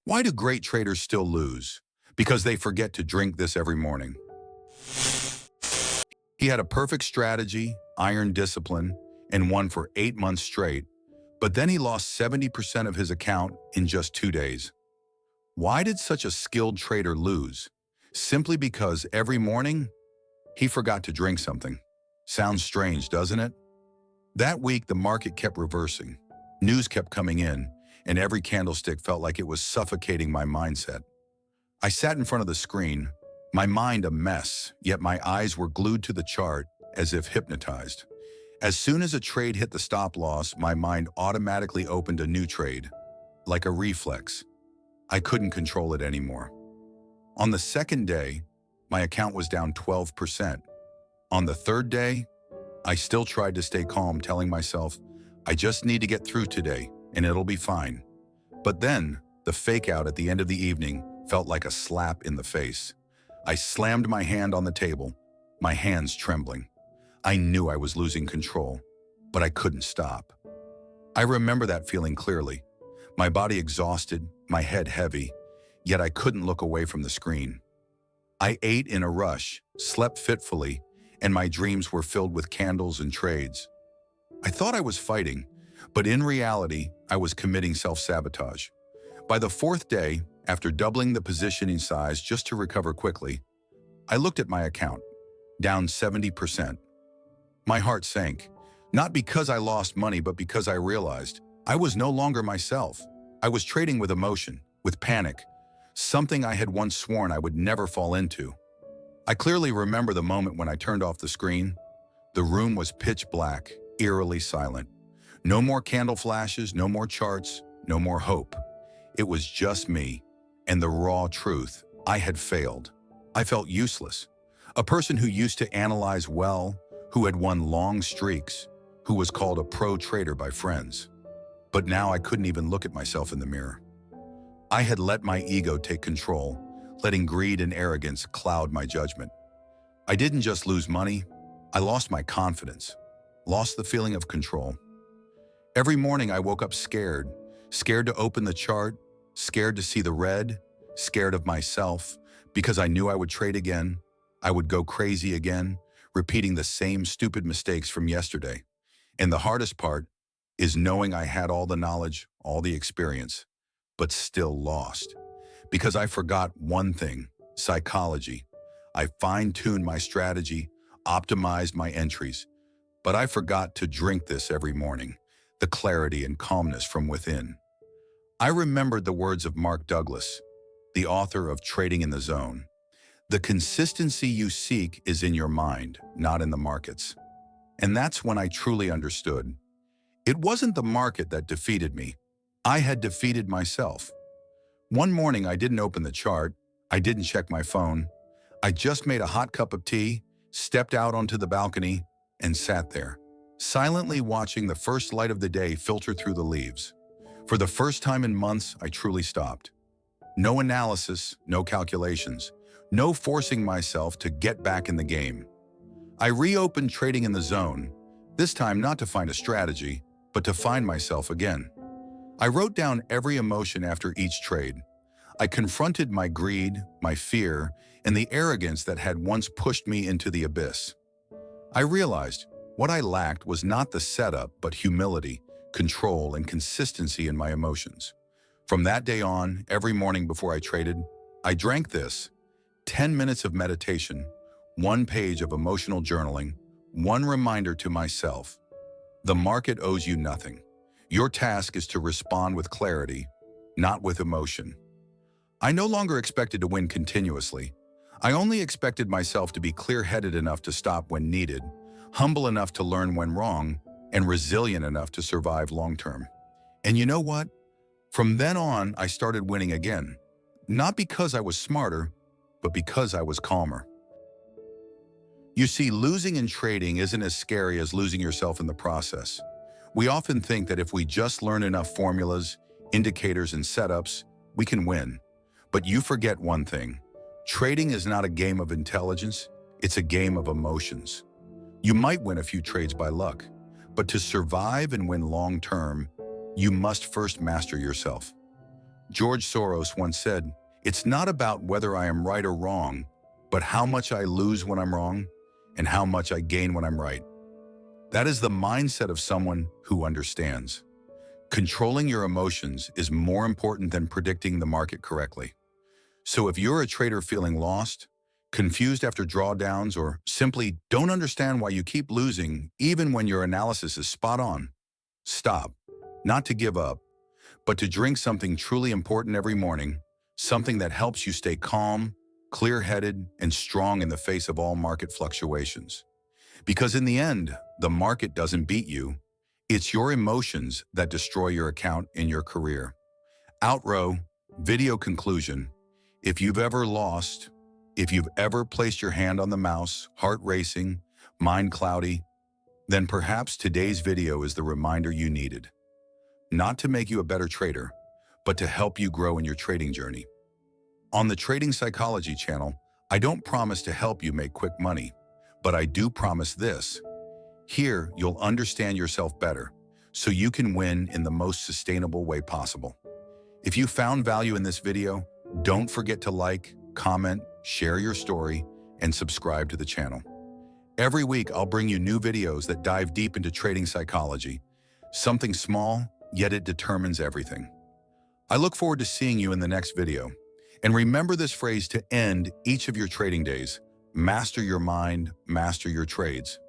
Why do great traders still lose? Because they forget to drink this every morning. He had a perfect strategy, iron discipline, and won for 8 months straight, but then he lost 70% of his account in just 2 days. Why did such a skilled trader lose? Simply because every morning, he forgot to drink something. Sounds strange, doesn't it? That week, the market kept reversing. News kept coming in, and every candlestick felt like it was suffocating my mindset. I sat in front of the screen, my mind a mess, yet my eyes were glued to the chart as if hypnotized. As soon as a trade hit the stop loss, my mind automatically opened a new trade, like a reflex. I couldn't control it anymore. On the second day, my account was down 12%. On the third day, I still tried to stay calm, telling myself, I just need to get through today, and it'll be fine. But then, the fake out at the end of the evening felt like a slap in the face. I slammed my hand on the table, my hands trembling. I knew I was losing control, but I couldn't stop. I remember that feeling clearly. My body exhausted, my head heavy, yet I couldn't look away from the screen. I ate in a rush, slept fitfully, and my dreams were filled with candles and trades. I thought I was fighting, but in reality, I was committing self-sabotage. By the fourth day, after doubling the positioning size just to recover quickly, I looked at my account, down 70%. My heart sank, not because I lost money, but because I realized I was no longer myself. I was trading with emotion, with panic, something I had once sworn I would never fall into. I clearly remember the moment when I turned off the screen. The room was pitch black, eerily silent. No more candle flashes, no more charts, no more hope. It was just me, and the raw truth. I had failed. I felt useless. A person who used to analyze well, who had won long streaks, who was called a pro trader by friends. But now I couldn't even look at myself in the mirror. I had let my ego take control, letting greed and arrogance cloud my judgment. I didn't just lose money, I lost my confidence, lost the feeling of control. Every morning I woke up scared to open the chart, scared to see the red, scared of myself, because I knew I would trade again, I would go crazy again, repeating the same stupid mistakes from yesterday. And the hardest part is knowing I had all the knowledge, all the experience, but still lost. Because I forgot one thing, psychology. I fine-tuned my strategy, optimized my entries, but I forgot to drink this every morning, the clarity and calmness from within. I remembered the words of Mark Douglas, the author of Trading in the Zone. The consistency you seek is in your mind, not in the markets. And that's when I truly understood. It wasn't the market that defeated me. I had defeated myself. One morning, I didn't open the chart. I didn't check my phone. I just made a hot cup of tea, stepped out onto the balcony, and sat there, silently watching the first light of the day filter through the leaves. For the first time in months, I truly stopped. No analysis, no calculations, no forcing myself to get back in the game. I reopened Trading in the Zone, this time not to find a strategy, but to find myself again. I wrote down every emotion after each trade. I confronted my greed, my fear, and the arrogance that had once pushed me into the abyss. I realized what I lacked was not the setup, but humility, control, and consistency in my emotions. From that day on, every morning before I traded, I drank this: 10 minutes of meditation, 1 page of emotional journaling, 1 reminder to myself. The market owes you nothing. Your task is to respond with clarity, not with emotion. I no longer expected to win continuously. I only expected myself to be clear-headed enough to stop when needed, humble enough to learn when wrong, and resilient enough to survive long-term. And you know what? From then on, I started winning again. Not because I was smarter, but because I was calmer. You see, losing in trading isn't as scary as losing yourself in the process. We often think that if we just learn enough formulas, indicators, and setups, we can win. But you forget one thing. Trading is not a game of intelligence, it's a game of emotions. You might win a few trades by luck, but to survive and win long-term, you must first master yourself. George Soros once said, "It's not about whether I am right or wrong, but how much I lose when I'm wrong and how much I gain when I'm right." That is the mindset of someone who understands. Controlling your emotions is more important than predicting the market correctly. So if you're a trader feeling lost, confused after drawdowns, or simply don't understand why you keep losing even when your analysis is spot on, stop. Not to give up, but to drink something truly important every morning, something that helps you stay calm, clear-headed, and strong in the face of all market fluctuations. Because in the end, the market doesn't beat you. It's your emotions that destroy your account and your career. Outrow, video conclusion. If you've ever lost, if you've ever placed your hand on the mouse, heart racing, mind cloudy, then perhaps today's video is the reminder you needed. Not to make you a better trader, but to help you grow in your trading journey. On the Trading Psychology channel, I don't promise to help you make quick money, but I do promise this. Here, you'll understand yourself better, so you can win in the most sustainable way possible. If you found value in this video, don't forget to like, comment, share your story, and subscribe to the channel. Every week, I'll bring you new videos that dive deep into trading psychology. Something small, yet it determines everything. I look forward to seeing you in the next video. And remember this phrase to end each of your trading days: master your mind, master your trades.